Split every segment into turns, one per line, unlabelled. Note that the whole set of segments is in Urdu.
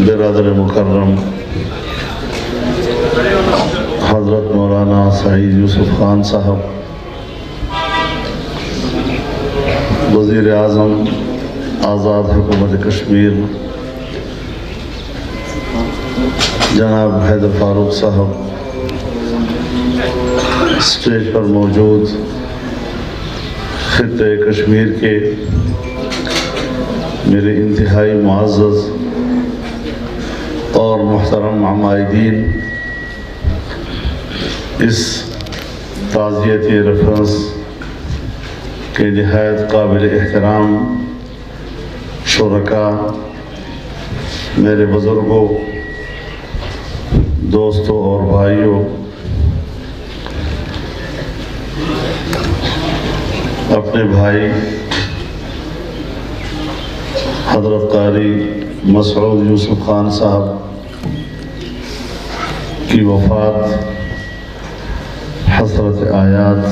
برادر مکرم حضرت مولانا سعید یوسف خان صاحب، وزیر اعظم آزاد حکومت کشمیر جناب حیدر فاروق صاحب، اسٹیج پر موجود خطے کشمیر کے میرے انتہائی معزز اور محترم عمائدین، اس تعزیتی ریفرنس کے نہایت قابل احترام شرکاء، میرے بزرگوں، دوستوں اور بھائیوں، اپنے بھائی حضرت قاری مسعود یوسف خان صاحب کی وفات حسرت آیات،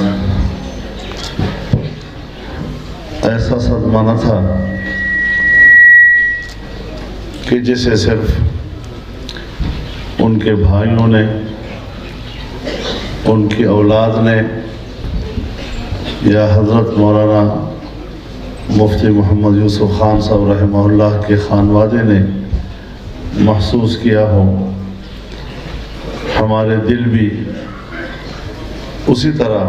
ایسا صدمہ نہ تھا کہ جسے صرف ان کے بھائیوں نے، ان کی اولاد نے یا حضرت مولانا مفتی محمد یوسف خان صاحب رحمہ اللہ کے خانوادے نے محسوس کیا ہو، ہمارے دل بھی اسی طرح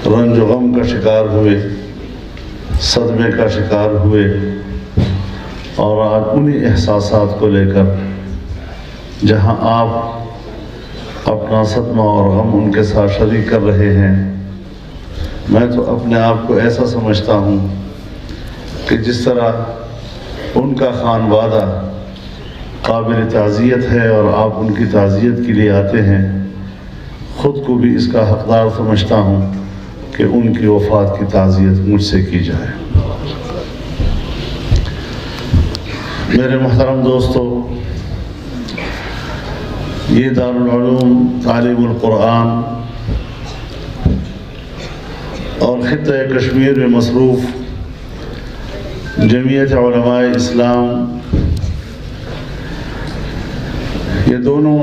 رنج و غم کا شکار ہوئے، صدمے کا شکار ہوئے، اور آج انہی احساسات کو لے کر جہاں آپ اپنا صدمہ اور غم ان کے ساتھ شریک کر رہے ہیں، میں تو اپنے آپ کو ایسا سمجھتا ہوں کہ جس طرح ان کا خانوادہ قابل تعزیت ہے اور آپ ان کی تعزیت کے لیے آتے ہیں، خود کو بھی اس کا حقدار سمجھتا ہوں کہ ان کی وفات کی تعزیت مجھ سے کی جائے۔ میرے محترم دوستو، یہ دارالعلوم تعلیم القرآن اور خطہ کشمیر میں مصروف جمعیت علماء اسلام، یہ دونوں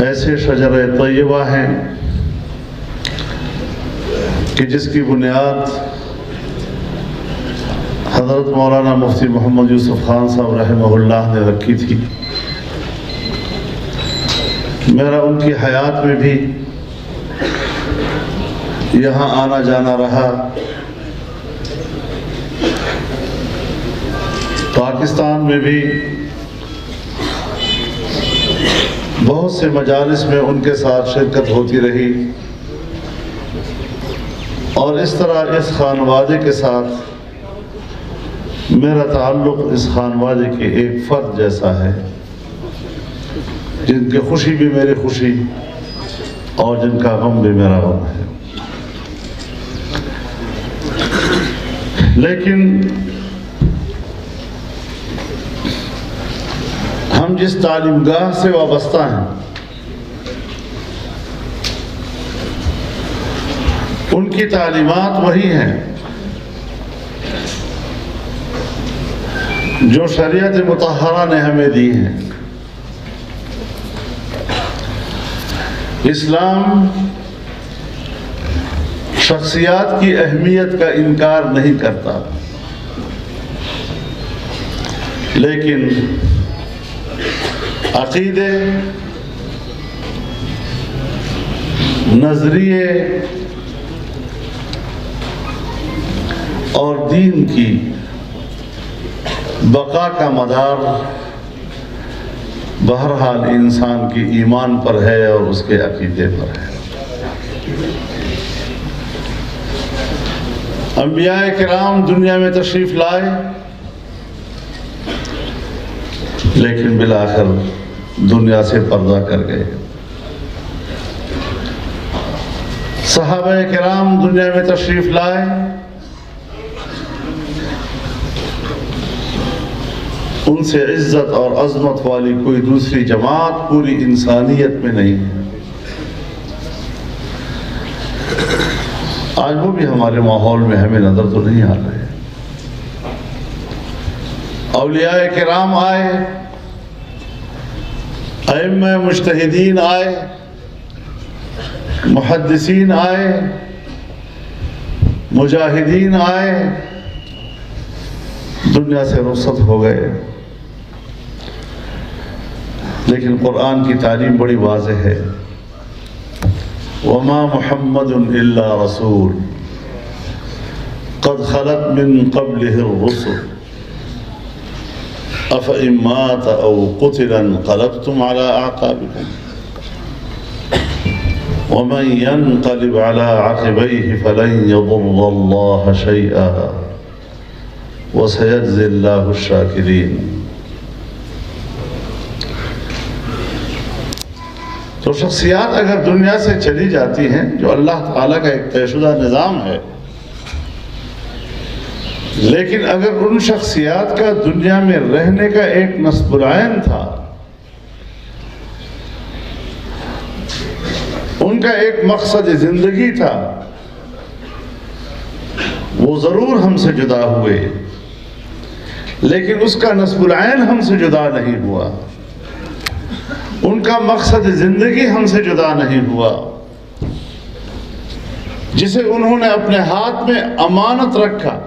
ایسے شجرہ طیبہ ہیں کہ جس کی بنیاد حضرت مولانا مفتی محمد یوسف خان صاحب رحمہ اللہ نے رکھی تھی۔ میرا ان کی حیات میں بھی یہاں آنا جانا رہا، پاکستان میں بھی بہت سے مجالس میں ان کے ساتھ شرکت ہوتی رہی، اور اس طرح اس خانوادے کے ساتھ میرا تعلق اس خانوادے کے ایک فرد جیسا ہے، جن کی خوشی بھی میری خوشی اور جن کا غم بھی میرا غم ہے۔ لیکن ہم جس تعلیم گاہ سے وابستہ ہیں، ان کی تعلیمات وہی ہیں جو شریعت مطہرہ نے ہمیں دی ہیں۔ اسلام شخصیات کی اہمیت کا انکار نہیں کرتا، لیکن عقیدے، نظریے اور دین کی بقا کا مدار بہرحال انسان کی ایمان پر ہے اور اس کے عقیدے پر ہے۔ انبیاء کرام دنیا میں تشریف لائے، لیکن بالآخر دنیا سے پردہ کر گئے۔ صحابہ کرام دنیا میں تشریف لائے، ان سے عزت اور عظمت والی کوئی دوسری جماعت پوری انسانیت میں نہیں ہے۔ آج وہ بھی ہمارے ماحول میں ہمیں نظر تو نہیں آ رہے، اولیاء کرام آئے، ائمہ مجتہدین آئے، محدثین آئے، مجاہدین آئے، دنیا سے رخصت ہو گئے، لیکن قرآن کی تعلیم بڑی واضح ہے، وما محمد الا رسول قد خلت من قبله الرسل افإن مات او قتل انقلبتم على اعقابكم ومن ينقلب على عقبيه فلن يضر الله شيئا وسيجزي الله الشاكرين۔ تو شخصیات اگر دنیا سے چلی جاتی ہیں، جو اللہ تعالیٰ کا ایک طے شدہ نظام ہے، لیکن اگر ان شخصیات کا دنیا میں رہنے کا ایک نصب العین تھا، ان کا ایک مقصد زندگی تھا، وہ ضرور ہم سے جدا ہوئے، لیکن اس کا نصب العین ہم سے جدا نہیں ہوا، ان کا مقصد زندگی ہم سے جدا نہیں ہوا، جسے انہوں نے اپنے ہاتھ میں امانت رکھا،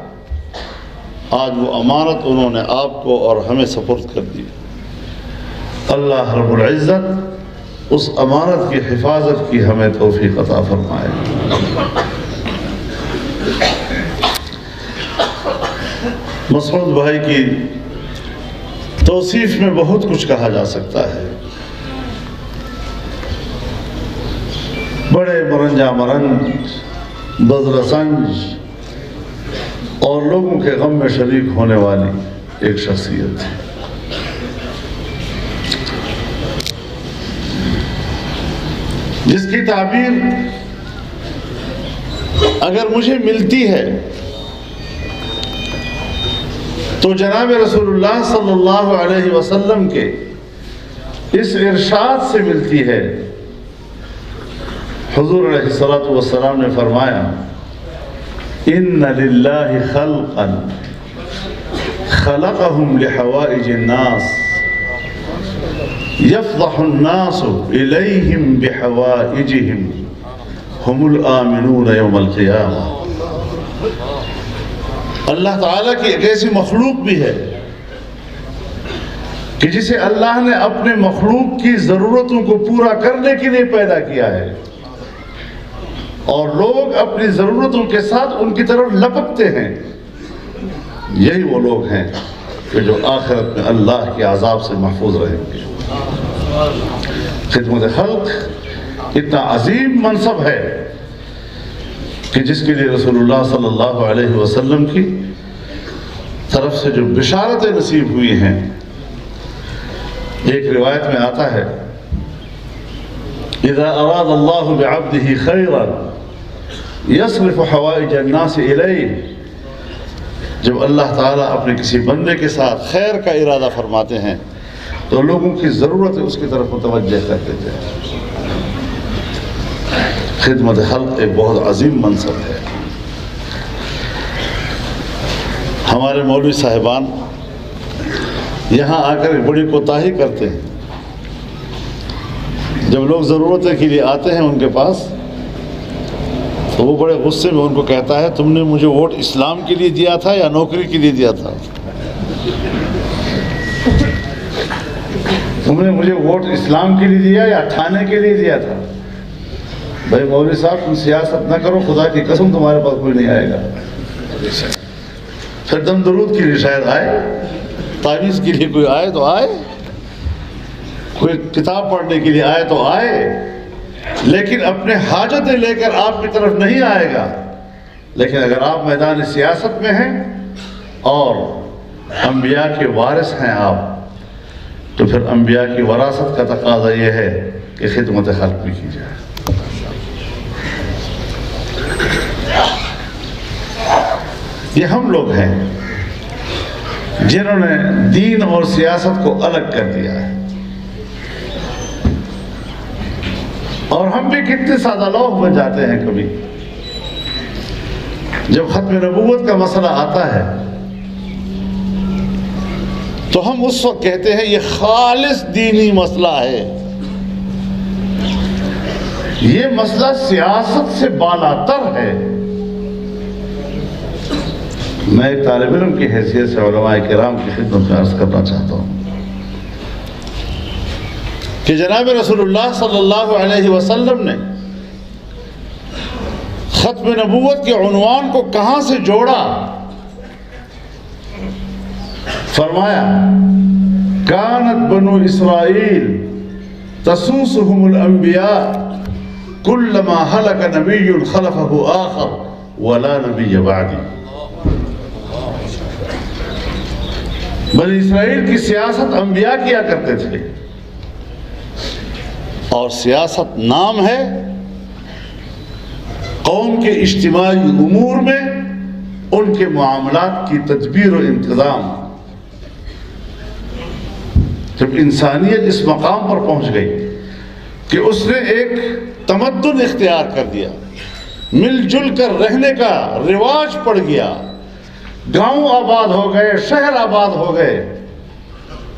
آج وہ امانت انہوں نے آپ کو اور ہمیں سپرد کر دی۔ اللہ رب العزت اس امانت کی حفاظت کی ہمیں توفیق عطا فرمائے۔ مسعود بھائی کی توصیف میں بہت کچھ کہا جا سکتا ہے، بڑے مرنجا مرنج، بزرسنج اور لوگوں کے غم میں شریک ہونے والی ایک شخصیت تھی۔ جس کی تعبیر اگر مجھے ملتی ہے تو جناب رسول اللہ صلی اللہ علیہ وسلم کے اس ارشاد سے ملتی ہے۔ حضور علیہ الصلوۃ والسلام نے فرمایا، ان للہ خلقا خلقهم لحوائج الناس يفضح الناس إليهم بحوائجهم هم الآمنون يوم القيامة۔ اللہ تعالیٰ کی ایک ایسی مخلوق بھی ہے کہ جسے اللہ نے اپنے مخلوق کی ضرورتوں کو پورا کرنے کے لیے پیدا کیا ہے، اور لوگ اپنی ضرورتوں کے ساتھ ان کی طرف لپکتے ہیں۔ یہی وہ لوگ ہیں کہ جو آخرت میں اللہ کے عذاب سے محفوظ رہیں گے۔ خدمت خلق اتنا عظیم منصب ہے کہ جس کے لیے رسول اللہ صلی اللہ علیہ وسلم کی طرف سے جو بشارتیں نصیب ہوئی ہیں، ایک روایت میں آتا ہے، اذا اراد اللہ بعبدہ خیرا یصرف حوائج الناس الیہ، جب اللہ تعالیٰ اپنے کسی بندے کے ساتھ خیر کا ارادہ فرماتے ہیں تو لوگوں کی ضرورت اس کی طرف متوجہ کر دیتے ہیں۔ خدمت خلق ایک بہت عظیم منصب ہے۔ ہمارے مولوی صاحبان یہاں آ کر بڑی کوتاہی کرتے ہیں، جب لوگ ضرورتیں کے لیے آتے ہیں ان کے پاس تو وہ بڑے غصے میں ان کو کہتا ہے، تم نے مجھے ووٹ اسلام کے لیے دیا تھا یا نوکری کے لیے دیا تھا؟ تم نے مجھے ووٹ اسلام کے لیے دیا یا تھانے کے لیے دیا تھا؟ بھائی مولوی صاحب تم سیاست نہ کرو، خدا کی قسم تمہارے پاس کوئی نہیں آئے گا۔ پھر دم درود کے لیے شاید آئے، تعویذ کے لیے کوئی آئے تو آئے، کوئی کتاب پڑھنے کے لیے آئے تو آئے، لیکن اپنے حاجتیں لے کر آپ کی طرف نہیں آئے گا۔ لیکن اگر آپ میدان سیاست میں ہیں اور انبیاء کے وارث ہیں آپ، تو پھر انبیاء کی وراثت کا تقاضا یہ ہے کہ خدمت خلق بھی کی جائے۔ یہ ہم لوگ ہیں جنہوں نے دین اور سیاست کو الگ کر دیا ہے، اور ہم بھی کتنے سادہ لوگ بن جاتے ہیں۔ کبھی جب ختم نبوت کا مسئلہ آتا ہے تو ہم اس وقت کہتے ہیں یہ خالص دینی مسئلہ ہے، یہ مسئلہ سیاست سے بالاتر ہے۔ میں ایک طالب علم کی حیثیت سے علماء کرام کی خدمت میں عرض کرنا چاہتا ہوں کہ جناب رسول اللہ صلی اللہ علیہ وسلم نے ختم نبوت کے عنوان کو کہاں سے جوڑا؟ فرمایا کانت بنو اسرائیل تسوسهم الانبیاء کلما ہلک نبی خلفہ آخر ولا نبی بعدی۔ بنی اسرائیل کی سیاست انبیاء کیا کرتے تھے، اور سیاست نام ہے قوم کے اجتماعی امور میں ان کے معاملات کی تدبیر و انتظام۔ جب انسانیت اس مقام پر پہنچ گئی کہ اس نے ایک تمدن اختیار کر دیا، مل جل کر رہنے کا رواج پڑ گیا، گاؤں آباد ہو گئے، شہر آباد ہو گئے،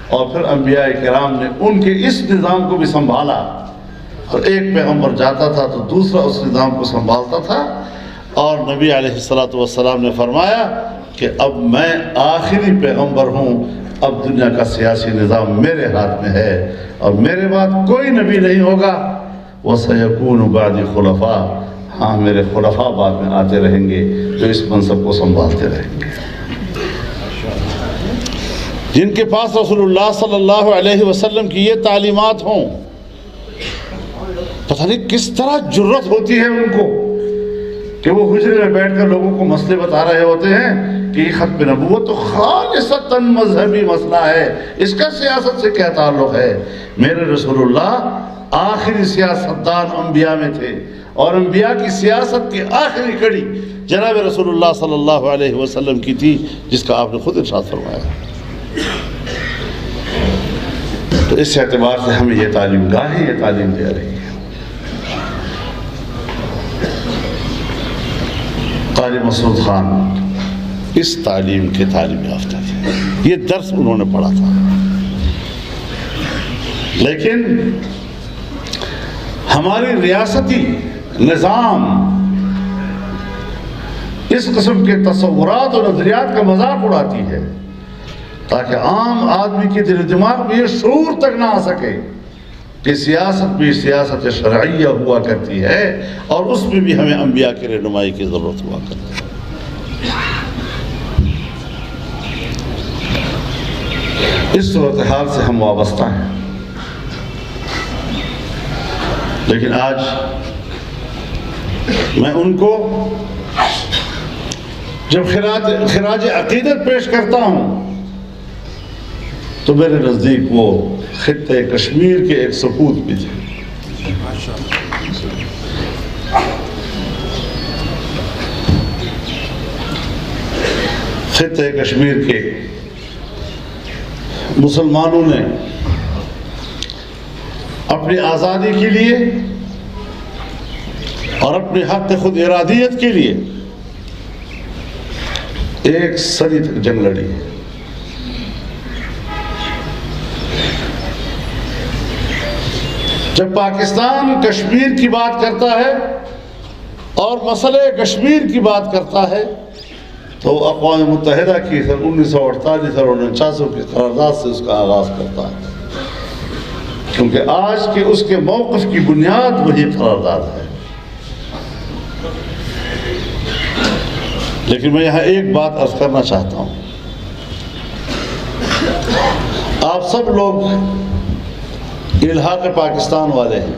اور پھر انبیاء کرام نے ان کے اس نظام کو بھی سنبھالا، اور ایک پیغمبر جاتا تھا تو دوسرا اس نظام کو سنبھالتا تھا، اور نبی علیہ السلام نے فرمایا کہ اب میں آخری پیغمبر ہوں، اب دنیا کا سیاسی نظام میرے ہاتھ میں ہے، اور میرے بعد کوئی نبی نہیں ہوگا۔ وَسَيَكُونُ بَعْدِ خُلَفَاء، ہاں میرے خلفاء بعد میں آتے رہیں گے جو اس منصب کو سنبھالتے رہیں گے، جن کے پاس رسول اللہ صلی اللہ علیہ وسلم کی یہ تعلیمات ہوں۔ پتہ نہیں کس طرح جرت ہوتی ہے ان کو کہ وہ حجرے میں بیٹھ کر لوگوں کو مسئلے بتا رہے ہوتے ہیں کہ یہ ختم نبوت تو خالصتاً مذہبی مسئلہ ہے، اس کا سیاست سے کیا تعلق ہے؟ میرے رسول اللہ آخری سیاستدان انبیاء میں تھے، اور انبیاء کی سیاست کی آخری کڑی جناب رسول اللہ صلی اللہ علیہ وسلم کی تھی، جس کا آپ نے خود ارشاد فرمایا۔ تو اس اعتبار سے ہمیں یہ تعلیم گاہیں یہ تعلیم دے رہی ہے۔ قاری مسعود خان اس تعلیم کے تعلیم یافتہ تھے، یہ درس انہوں نے پڑھا تھا، لیکن ہماری ریاستی نظام اس قسم کے تصورات اور نظریات کا مذاق اڑاتی ہے تاکہ عام آدمی کے دل و دماغ میں یہ شعور تک نہ آ سکے کہ سیاست بھی سیاست شرعیہ ہوا کرتی ہے، اور اس میں بھی ہمیں انبیاء کی رہنمائی کی ضرورت ہوا کرتی ہے۔ اس صورتحال سے ہم وابستہ ہیں، لیکن آج میں ان کو جب خراج عقیدت پیش کرتا ہوں تو میرے نزدیک وہ خطہ کشمیر کے ایک سپوت بھی تھے۔ خطہ کشمیر کے مسلمانوں نے اپنی آزادی کے لیے اور اپنے حق خود ارادیت کے لیے ایک صدی تک جنگ لڑی ہے۔ جب پاکستان کشمیر کی بات کرتا ہے اور مسئلہ کشمیر کی بات کرتا ہے تو اقوام متحدہ کی سن 1948 اور 49 کی قرارداد سے اس کا آغاز کرتا ہے، کیونکہ آج کے اس کے موقف کی بنیاد وہی قرارداد ہے۔ لیکن میں یہاں ایک بات عرض کرنا چاہتا ہوں، آپ سب لوگ الحاق پاکستان والے ہیں،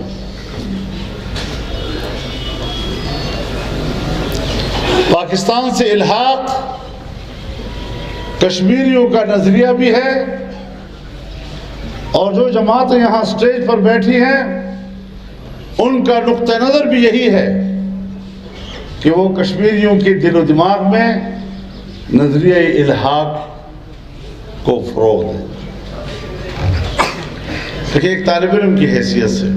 پاکستان سے الحاق کشمیریوں کا نظریہ بھی ہے، اور جو جماعتیں یہاں سٹیج پر بیٹھی ہیں ان کا نقطہ نظر بھی یہی ہے کہ وہ کشمیریوں کے دل و دماغ میں نظریہ الحاق کو فروغ دیں۔ دیکھیں، ایک طالب علم کی حیثیت سے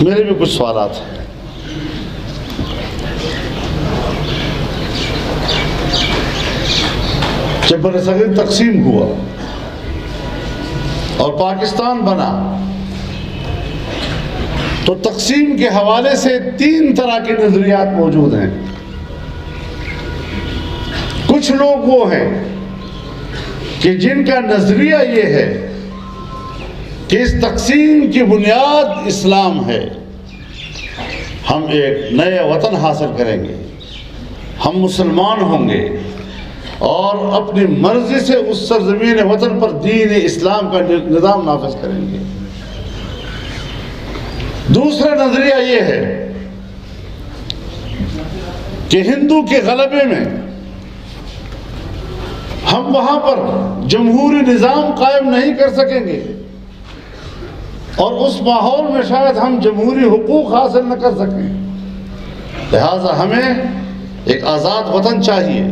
میرے بھی کچھ سوالات ہیں۔ جب برصغیر تقسیم ہوا اور پاکستان بنا تو تقسیم کے حوالے سے 3 طرح کے نظریات موجود ہیں۔ کچھ لوگ وہ ہیں کہ جن کا نظریہ یہ ہے کہ اس تقسیم کی بنیاد اسلام ہے، ہم ایک نیا وطن حاصل کریں گے، ہم مسلمان ہوں گے اور اپنی مرضی سے اس سرزمین وطن پر دین اسلام کا نظام نافذ کریں گے۔ دوسرا نظریہ یہ ہے کہ ہندو کے غلبے میں ہم وہاں پر جمہوری نظام قائم نہیں کر سکیں گے اور اس ماحول میں شاید ہم جمہوری حقوق حاصل نہ کر سکیں، لہٰذا ہمیں ایک آزاد وطن چاہیے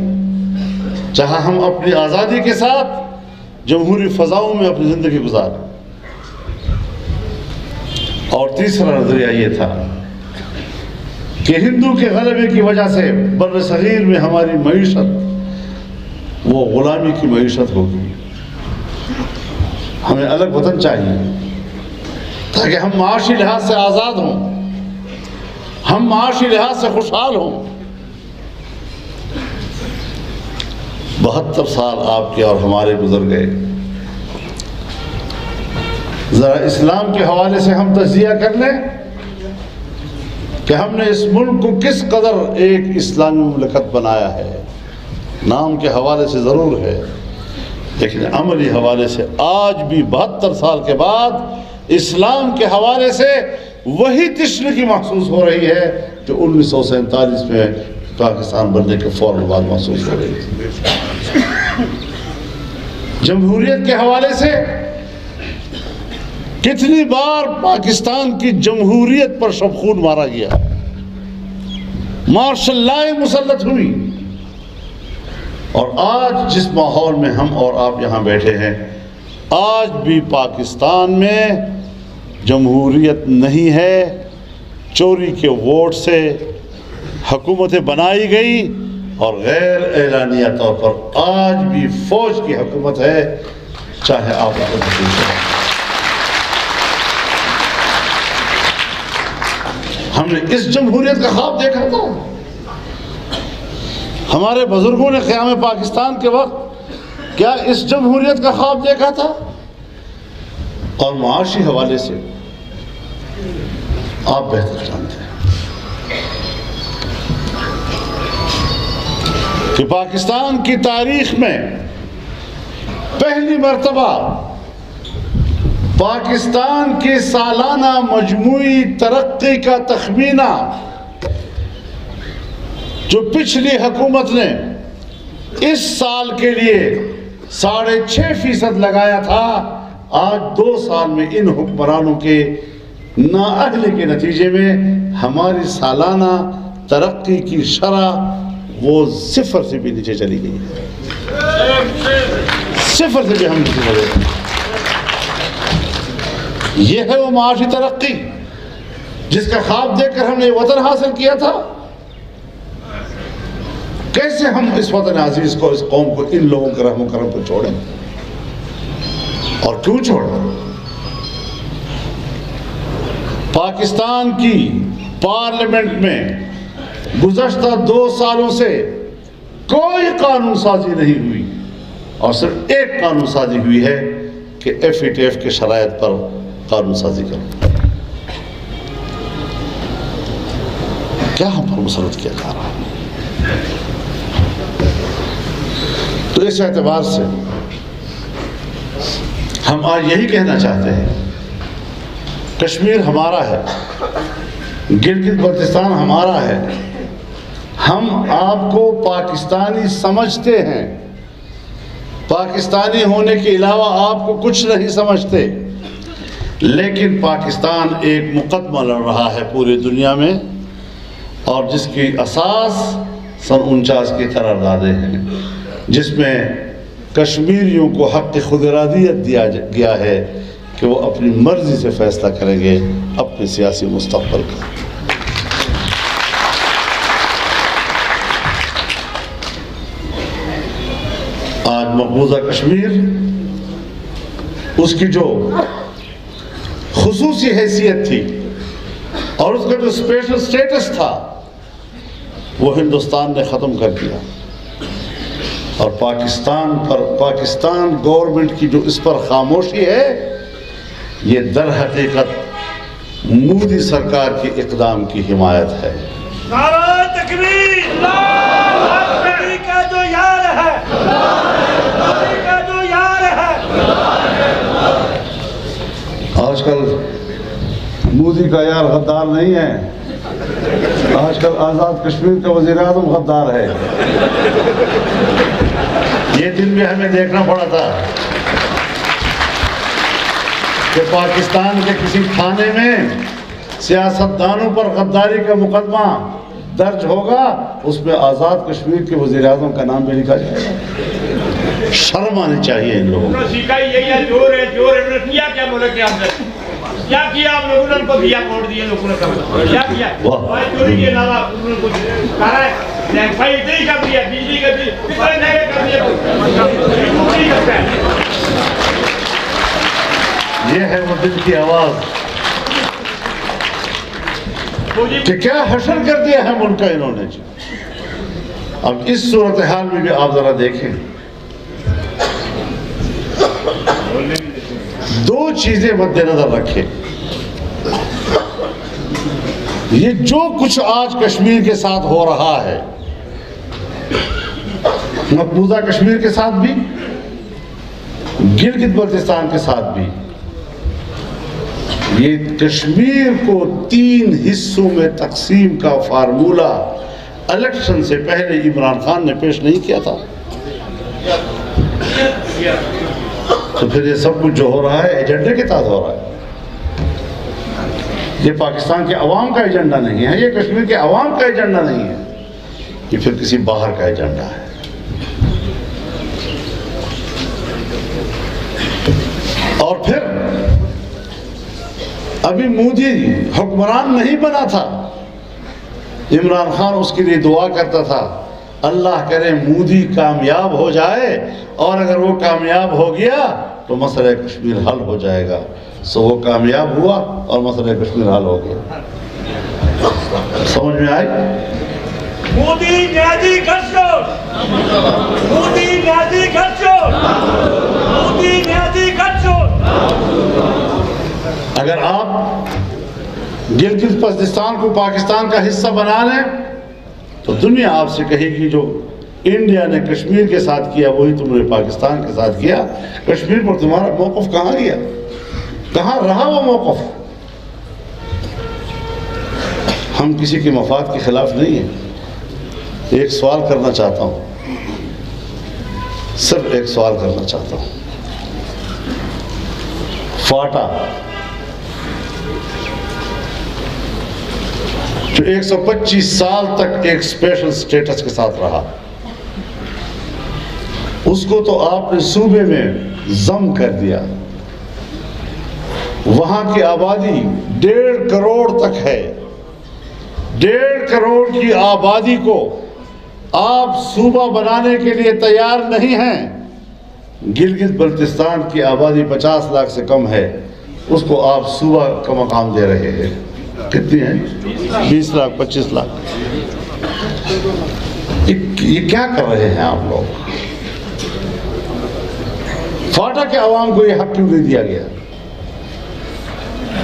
جہاں ہم اپنی آزادی کے ساتھ جمہوری فضاؤں میں اپنی زندگی گزاریں۔ اور تیسرا نظریہ یہ تھا کہ ہندو کے غلبے کی وجہ سے بر صغیر میں ہماری معیشت وہ غلامی کی معیشت ہوگی، ہمیں الگ وطن چاہیے تاکہ ہم معاشی لحاظ سے آزاد ہوں، ہم معاشی لحاظ سے خوشحال ہوں۔ 72 سال آپ کے اور ہمارے گزر گئے، ذرا اسلام کے حوالے سے ہم تجزیہ کر لیں کہ ہم نے اس ملک کو کس قدر ایک اسلامی مملکت بنایا ہے۔ نام کے حوالے سے ضرور ہے، لیکن عملی حوالے سے آج بھی 72 سال کے بعد اسلام کے حوالے سے وہی تشنگی محسوس ہو رہی ہے جو 1947 میں پاکستان بننے کے فوراً بعد محسوس ہو رہی تھی۔ جمہوریت کے حوالے سے کتنی بار پاکستان کی جمہوریت پر شبخون مارا گیا، مارشل لاء مسلط ہوئی، اور آج جس ماحول میں ہم اور آپ یہاں بیٹھے ہیں، آج بھی پاکستان میں جمہوریت نہیں ہے۔ چوری کے ووٹ سے حکومتیں بنائی گئی اور غیر اعلانیہ طور پر آج بھی فوج کی حکومت ہے، چاہے آپ کو ہم نے اس جمہوریت کا خواب دیکھا تھا۔ ہمارے بزرگوں نے قیام پاکستان کے وقت کیا اس جمہوریت کا خواب دیکھا تھا؟ اور معاشی حوالے سے آپ بہتر جانتے ہیں کہ پاکستان کی تاریخ میں پہلی مرتبہ پاکستان کی سالانہ مجموعی ترقی کا تخمینہ جو پچھلی حکومت نے اس سال کے لیے 6.5% لگایا تھا، آج 2 سال میں ان حکمرانوں کے نااہلی کے نتیجے میں ہماری سالانہ ترقی کی شرح وہ 0 سے بھی نیچے چلی گئی، 0 سے بھی ہم نیچے چلے گئے۔ یہ ہے وہ معاشی ترقی جس کا خواب دیکھ کر ہم نے وطن حاصل کیا تھا۔ کیسے ہم اس وطن عزیز کو، اس قوم کو، ان لوگوں کے رحم و کرم کو چھوڑیں؟ اور کیوں چھوڑیں؟ پاکستان کی پارلیمنٹ میں گزشتہ 2 سالوں سے کوئی قانون سازی نہیں ہوئی، اور صرف ایک قانون سازی ہوئی ہے کہ FATF کے شرائط پر قانون سازی کرو۔ کیا ہم پر مسلط کیا جا رہا ہے؟ تو اس اعتبار سے ہم آج یہی کہنا چاہتے ہیں، کشمیر ہمارا ہے، گلگت بلتستان ہمارا ہے، ہم آپ کو پاکستانی سمجھتے ہیں، پاکستانی ہونے کے علاوہ آپ کو کچھ نہیں سمجھتے، لیکن پاکستان ایک مقدمہ لڑ رہا ہے پوری دنیا میں، اور جس کی اساس سن 49 کی قراردادیں ہیں، جس میں کشمیریوں کو حق خود ارادیت دیا گیا ہے کہ وہ اپنی مرضی سے فیصلہ کریں گے اپنے سیاسی مستقبل کا۔ آج مقبوضہ کشمیر اس کی جو خصوصی حیثیت تھی اور اس کا جو اسپیشل سٹیٹس تھا وہ ہندوستان نے ختم کر دیا، اور پاکستان گورنمنٹ کی جو اس پر خاموشی ہے یہ در حقیقت مودی سرکار کی اقدام کی حمایت ہے۔
نعرہ تکبیر! مودی کا جو یار ہے، مودی کا جو یار ہے۔
آج کل مودی کا یار غدار نہیں ہے، آج کل آزاد کشمیر کا وزیر اعظم غدار ہے۔ یہ دن بھی ہمیں دیکھنا پڑا تھا کہ پاکستان کے کسی تھانے میں سیاستدانوں پر غداری کا مقدمہ درج ہوگا، اس میں آزاد کشمیر کے وزیر اعظم کا نام بھی لکھا جائے گا۔ شرم آنی چاہیے ان لوگوں کو۔
سیکھا یہی ہے، جور ہے، جور ہے۔ کیا کیا ملک کے اندر کیا کیا آپ لوگوں نے؟ ان کو دیا موڑ دیا لوگوں نے، کیا کیا؟ چوری کے علاوہ انہوں نے کچھ کرا ہے؟ فائدے کا دیا، بجلی کا دیا، کتنے نئے کر دیا؟
یہ ہے وہ دل کی آواز کہ کیا حشر کر دیا ہے ملک کا انہوں نے جی۔ اب اس صورتحال میں بھی آپ ذرا دیکھیں، دو چیزیں مد نظر رکھیں۔ یہ جو کچھ آج کشمیر کے ساتھ ہو رہا ہے، مقبوضہ کشمیر کے ساتھ بھی، گلگت بلتستان کے ساتھ بھی، یہ کشمیر کو 3 حصوں میں تقسیم کا فارمولہ الیکشن سے پہلے عمران خان نے پیش نہیں کیا تھا۔ تو پھر یہ سب کچھ جو ہو رہا ہے ایجنڈے کے تحت ہو رہا ہے۔ یہ پاکستان کے عوام کا ایجنڈا نہیں ہے، یہ کشمیر کے عوام کا ایجنڈا نہیں ہے، یہ پھر کسی باہر کا ایجنڈا ہے۔ اور پھر ابھی مودی حکمران نہیں بنا تھا، عمران خان اس کے لیے دعا کرتا تھا اللہ کرے مودی کامیاب ہو جائے، اور اگر وہ کامیاب ہو گیا تو مسئلہ کشمیر حل ہو جائے گا۔ سو وہ کامیاب ہوا اور مسئلہ کشمیر حل ہو گیا۔ سمجھ میں آئی؟
مودی نیازی گھر مودی نیازی گھر مودی نیازی گھر۔
اگر آپ گلگت بلتستان کو پاکستان کا حصہ بنا لیں تو دنیا آپ سے کہے گی جو انڈیا نے کشمیر کے ساتھ کیا وہی تم نے پاکستان کے ساتھ کیا۔ کشمیر پر تمہارا موقف کہاں گیا؟ کہاں رہا وہ موقف؟ ہم کسی کے مفاد کے خلاف نہیں ہیں۔ ایک سوال کرنا چاہتا ہوں، صرف ایک سوال کرنا چاہتا ہوں۔ فاٹا جو 125 سال تک ایک اسپیشل سٹیٹس کے ساتھ رہا، اس کو تو آپ نے صوبے میں ضم کر دیا۔ وہاں کی آبادی 1.5 کروڑ تک ہے۔ 1.5 کروڑ کی آبادی کو آپ صوبہ بنانے کے لیے تیار نہیں ہیں۔ گلگت بلتستان کی آبادی 50 لاکھ سے کم ہے، اس کو آپ صوبہ کا مقام دے رہے ہیں۔ کتنی ہیں؟ 20 لاکھ 25 لاکھ۔ یہ کیا کر رہے ہیں آپ لوگ؟ فاٹا کے عوام کو یہ حق کیوں نہیں دیا گیا؟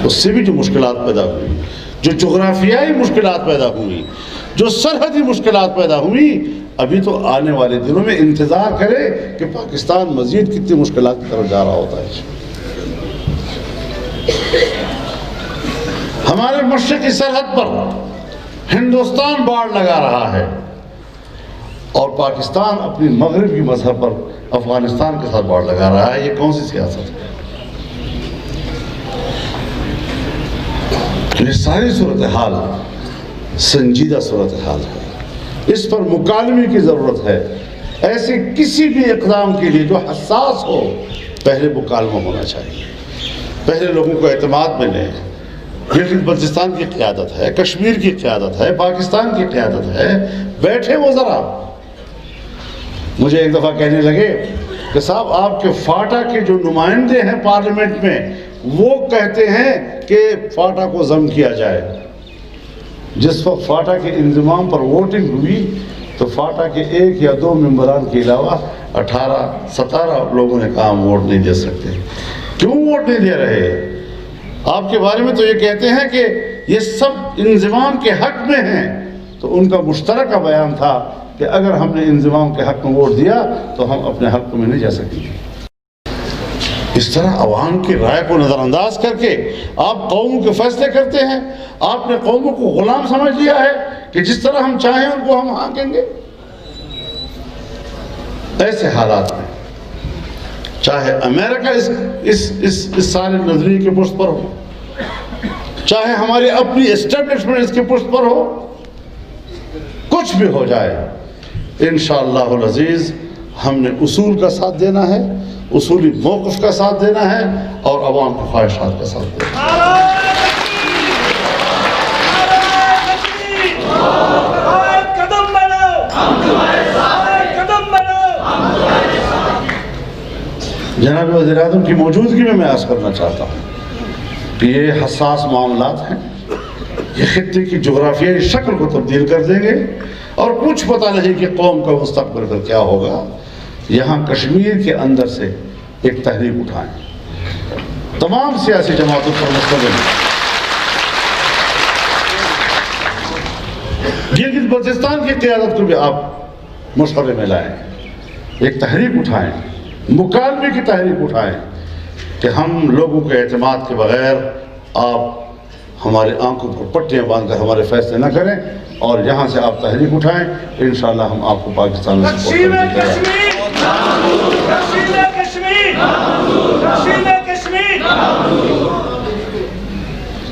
اس سے بھی جو مشکلات پیدا ہوئی، جو جغرافیائی مشکلات پیدا ہوئی، جو سرحدی مشکلات پیدا ہوئی، ابھی تو آنے والے دنوں میں انتظار کرے کہ پاکستان مزید کتنی مشکلات کی طرف جا رہا ہوتا ہے۔ ہمارے مشرقی سرحد پر ہندوستان باڑ لگا رہا ہے، اور پاکستان اپنی مغربی مذہب پر افغانستان کے ساتھ باڑ لگا رہا ہے۔ یہ کون سی سیاست ہے؟ یہ ساری صورتحال سنجیدہ صورتحال ہے، اس پر مکالمے کی ضرورت ہے۔ ایسے کسی بھی اقدام کے لیے جو حساس ہو، پہلے مکالمہ ہونا چاہیے، پہلے لوگوں کو اعتماد ملے۔ گلگت بلتستان کی قیادت ہے، کشمیر کی قیادت ہے، پاکستان کی قیادت ہے، بیٹھے وہ ذرا۔ مجھے ایک دفعہ کہنے لگے کہ صاحب آپ کے فاٹا کے جو نمائندے ہیں پارلیمنٹ میں وہ کہتے ہیں کہ فاٹا کو ضم کیا جائے. جس وقت فاٹا کے انضمام پر ووٹنگ ہوئی تو فاٹا کے 1 یا 2 ممبران کے علاوہ 18-17 لوگوں نے کہا ہم ووٹ نہیں دے سکتے. کیوں ووٹ نہیں دے رہے؟ آپ کے بارے میں تو یہ کہتے ہیں کہ یہ سب انضمام کے حق میں ہیں. تو ان کا مشترکہ بیان تھا کہ اگر ہم نے انضمام کے حق میں ووٹ دیا تو ہم اپنے حق میں نہیں جا سکیں گے. اس طرح عوام کی رائے کو نظر انداز کر کے آپ قوموں کے فیصلے کرتے ہیں. آپ نے قوموں کو غلام سمجھ لیا ہے کہ جس طرح ہم چاہیں ان کو ہم ہانکیں گے. ایسے حالات میں چاہے امریکہ اس سارے نظریے کے پشت پر ہو، چاہے ہماری اپنی اسٹیبلشمنٹ اس کے پشت پر ہو، کچھ بھی ہو جائے، انشاءاللہ العزیز ہم نے اصول کا ساتھ دینا ہے، اصولی موقف کا ساتھ دینا ہے اور عوام کی خواہشات کا ساتھ دینا ہے. جناب وزیر اعظم کی موجودگی میں عرض کرنا چاہتا ہوں کہ یہ حساس معاملات ہیں، یہ خطے کی جغرافیائی شکل کو تبدیل کر دیں گے اور کچھ پتہ نہیں کہ قوم کا مستقبل پر kya ہوگا. یہاں کشمیر کے اندر سے ایک تحریک اٹھائیں، تمام سیاسی جماعتوں پر مشتمل گلگت بلتستان کی قیادت کو بھی آپ مشورے میں لائیں، ایک تحریک اٹھائیں، مکالمے کی تحریک اٹھائیں کہ ہم لوگوں کے اعتماد کے بغیر آپ ہمارے آنکھوں پر پٹیاں باندھ کر ہمارے فیصلے نہ کریں، اور یہاں سے آپ تحریک اٹھائیں. انشاءاللہ ہم آپ کو پاکستان میں سپورٹ کریں گے.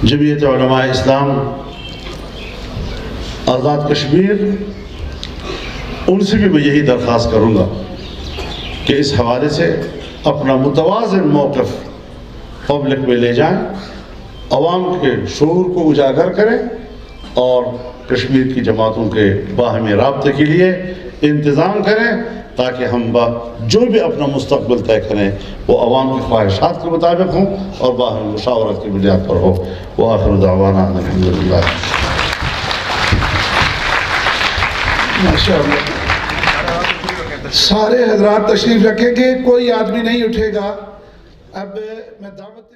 جمعیت علماء اسلام آزاد کشمیر، ان سے بھی میں یہی درخواست کروں گا کہ اس حوالے سے اپنا متوازن موقف پبلک میں لے جائیں، عوام کے شعور کو اجاگر کریں اور کشمیر کی جماعتوں کے باہمی رابطے کے لیے انتظام کریں تاکہ ہم جو بھی اپنا مستقبل طے کریں وہ عوام کی خواہشات کے مطابق ہوں اور باہمی مشاورت کی بنیاد پر ہو. وآخر دعوانا الحمدللہ.
ماشاءاللہ. سارے حضرات تشریف رکھیں گے، کوئی آدمی نہیں اٹھے گا. اب میں دعوت